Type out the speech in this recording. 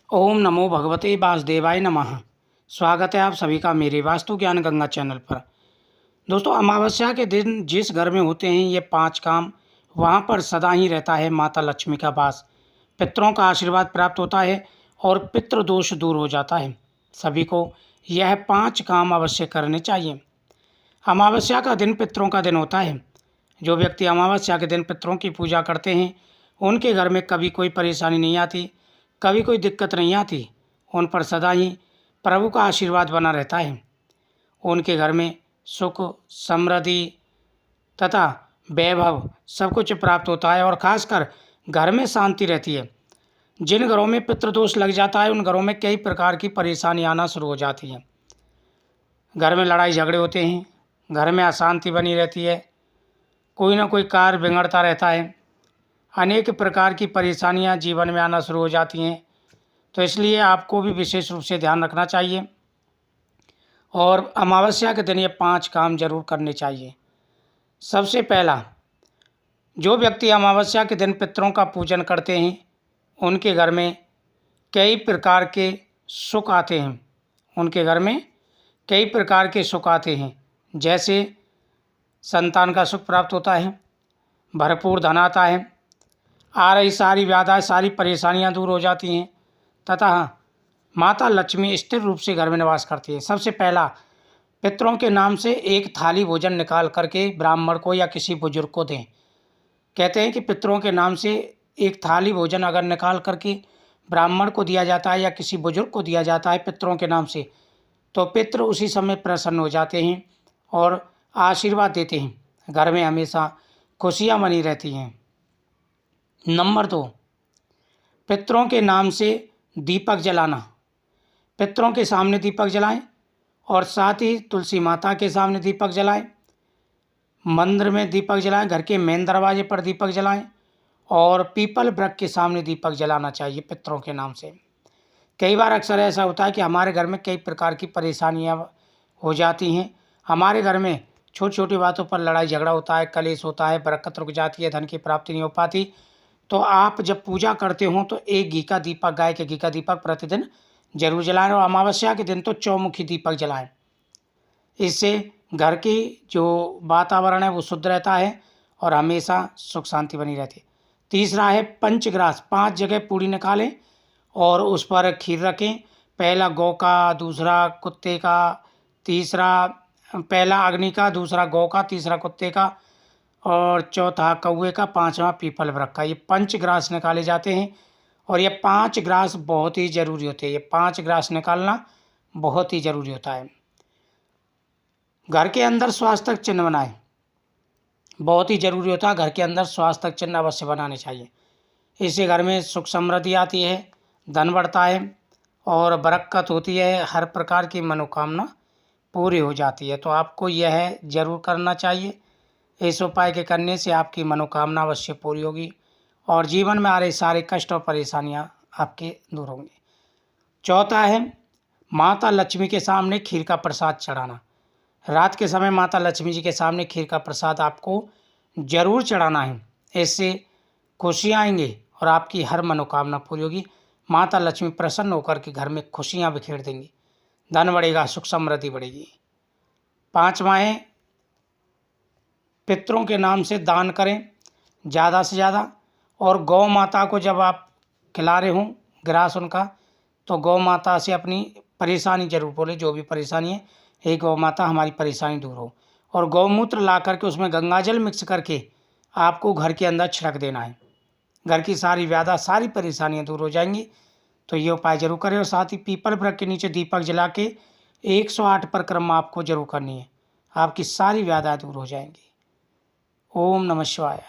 ओम नमो भगवते वासुदेवाय नमः। स्वागत है आप सभी का मेरे वास्तु ज्ञान गंगा चैनल पर। दोस्तों, अमावस्या के दिन जिस घर में होते हैं ये 5 काम, वहाँ पर सदा ही रहता है माता लक्ष्मी का वास। पितरों का आशीर्वाद प्राप्त होता है और पितृदोष दूर हो जाता है। सभी को यह 5 काम अवश्य करने चाहिए। अमावस्या का दिन पितरों का दिन होता है। जो व्यक्ति अमावस्या के दिन पितरों की पूजा करते हैं उनके घर में कभी कोई परेशानी नहीं आती, कभी कोई दिक्कत नहीं आती। उन पर सदा ही प्रभु का आशीर्वाद बना रहता है। उनके घर में सुख, समृद्धि तथा वैभव सब कुछ प्राप्त होता है और खासकर घर में शांति रहती है। जिन घरों में पितृदोष लग जाता है उन घरों में कई प्रकार की परेशानी आना शुरू हो जाती है। घर में लड़ाई झगड़े होते हैं, घर में अशांति बनी रहती है, कोई ना कोई कार्य बिगड़ता रहता है, अनेक प्रकार की परेशानियां जीवन में आना शुरू हो जाती हैं। तो इसलिए आपको भी विशेष रूप से ध्यान रखना चाहिए और अमावस्या के दिन ये 5 काम जरूर करने चाहिए। सबसे पहला, जो व्यक्ति अमावस्या के दिन पितरों का पूजन करते हैं उनके घर में कई प्रकार के सुख आते हैं। उनके घर में कई प्रकार के सुख आते हैं, जैसे संतान का सुख प्राप्त होता है, भरपूर धन आता है, आ रही सारी व्याधाएं, सारी परेशानियां दूर हो जाती हैं तथा माता लक्ष्मी स्थिर रूप से घर में निवास करती है। सबसे पहला, पितरों के नाम से एक थाली भोजन निकाल करके ब्राह्मण को या किसी बुजुर्ग को दें। कहते हैं कि पितरों के नाम से एक थाली भोजन अगर निकाल करके ब्राह्मण को दिया जाता है या किसी बुजुर्ग को दिया जाता है पितरों के नाम से, तो पितृ उसी समय प्रसन्न हो जाते हैं और आशीर्वाद देते हैं। घर में हमेशा खुशियाँ बनी रहती हैं। नंबर 2, पितरों के नाम से दीपक जलाना। पितरों के सामने दीपक जलाएं और साथ ही तुलसी माता के सामने दीपक जलाएं, मंदिर में दीपक जलाएं, घर के मेन दरवाजे पर दीपक जलाएं और पीपल वृक्ष के सामने दीपक जलाना चाहिए पितरों के नाम से। कई बार अक्सर ऐसा होता है कि हमारे घर में कई प्रकार की परेशानियां हो जाती हैं। हमारे घर में छोटी छोटी बातों पर लड़ाई झगड़ा होता है, कलेश होता है, बरकत रुक जाती है, धन की प्राप्ति नहीं हो पाती। तो आप जब पूजा करते हो तो एक घी का दीपक, गाय के घी का दीपक प्रतिदिन जरूर जलाएं और अमावस्या के दिन तो चौमुखी दीपक जलाएं। इससे घर की जो वातावरण है वो शुद्ध रहता है और हमेशा सुख शांति बनी रहती है। तीसरा है पंचग्रास। 5 जगह पूड़ी निकालें और उस पर खीर रखें। पहला गौ का, दूसरा कुत्ते का, तीसरा पहला अग्नि का, दूसरा गौ का, तीसरा कुत्ते का और चौथा कौवे का, 5वां पीपल वृक्ष का। ये पंचग्रास निकाले जाते हैं और ये 5 ग्रास बहुत ही जरूरी होते हैं। ये 5 ग्रास निकालना बहुत ही जरूरी होता है। घर के अंदर स्वास्थ्य चिन्ह बनाएं, बहुत ही जरूरी होता है। घर के अंदर स्वास्थ्य चिन्ह अवश्य बनाने चाहिए। इससे घर में सुख समृद्धि आती है, धन बढ़ता है और बरकत होती है, हर प्रकार की मनोकामना पूरी हो जाती है। तो आपको यह जरूर करना चाहिए। इस उपाय के करने से आपकी मनोकामना अवश्य पूरी होगी और जीवन में आ रहे सारे कष्ट और परेशानियां आपके दूर होंगी। चौथा है माता लक्ष्मी के सामने खीर का प्रसाद चढ़ाना। रात के समय माता लक्ष्मी जी के सामने खीर का प्रसाद आपको जरूर चढ़ाना है। इससे खुशियाँ आएंगी और आपकी हर मनोकामना पूरी होगी। माता लक्ष्मी प्रसन्न होकर के घर में खुशियाँ बिखेर देंगी, धन बढ़ेगा, सुख समृद्धि बढ़ेगी। 5वां है पितरों के नाम से दान करें ज़्यादा से ज़्यादा। और गौ माता को जब आप खिला रहे हों ग्रास उनका, तो गौ माता से अपनी परेशानी जरूर बोले, जो भी परेशानी है, हे गौ माता हमारी परेशानी दूर हो। और गौमूत्र ला करके उसमें गंगाजल मिक्स करके आपको घर के अंदर छिड़क देना है। घर की सारी व्याधा, सारी परेशानियां दूर हो जाएंगी। तो ये उपाय जरूर करें और साथ ही पीपल वृक्ष के नीचे दीपक जला के 108 परिक्रमा आपको जरूर करनी है। आपकी सारी व्याधाएं दूर हो जाएंगी। ओम नमः शिवाय।